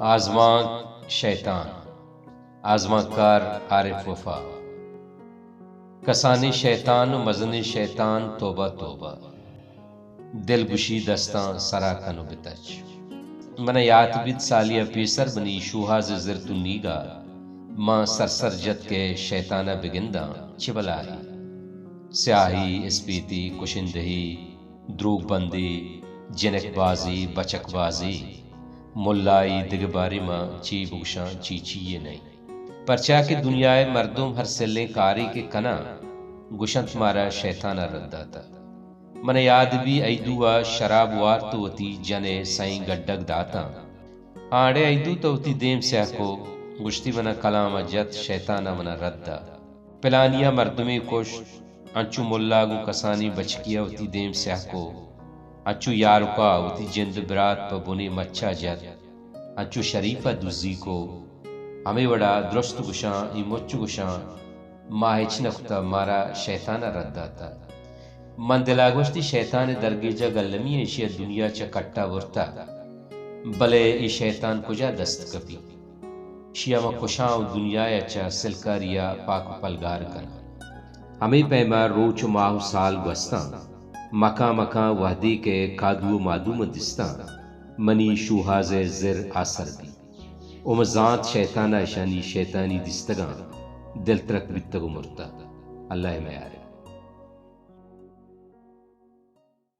आज़मां शैतान आज़माकार आरिफ वफा कसानी शैतान मजनी शैतान तोबा तोबा दिलगुशी दस्तां सरा कनु बितच मन यात बिद सालिया पीसर बनी शूहाज जिरतुन्नीगा मां सरसर जत के शैताना बिगिंदा चिबलाई स्याही स्पीति कुशिंदही द्रूगबंदी जिनकबाजी बचकबाजी मुल्लाई दिगबारी मां ची बुगशां चीची ये नहीं परचा के दुनियाए मर्दुम हर सिले कारी के कना गुशंत मारा शैताना रद्दा था मन याद भी ऐदुआ शराब वार तो वती जने सई गड्डक दाता आड़े ऐदू तो वती देम स्या को गुश्ती बना कलाम जत शैताना मना रद्दा पिलानिया मर्दुमे कोश अंचु मुल्ला गु कसानी बचकिया वती देम स्या को अचु यारुका उती जिंद बिरात पर बुने मच्छा जत अचु शरीफा दुजी को हमें वड़ा दुरुस्त गुशां ई मुच्चु गुशां माहिच नख्ता मारा शैताना रद्दाता मन दिलागोश्ती शैतान दरगेजा गल्लमी एशिया दुनिया च कट्टा वरता भले ई शैतान कुजा दस्त कपी शिया म खुशां दुनिया च सिलकारिया पाक पलगार कर हमें पैमा रोच माह साल गस्ता मका मका वहदी के कादू मादू मदिस्ता मनी शूहाज़े ज़िर आसर भी उमजात शैताना शानी शैतानी दिस्तगा दिल तरक बित्तगु मुर्ता अल्लाह में यार।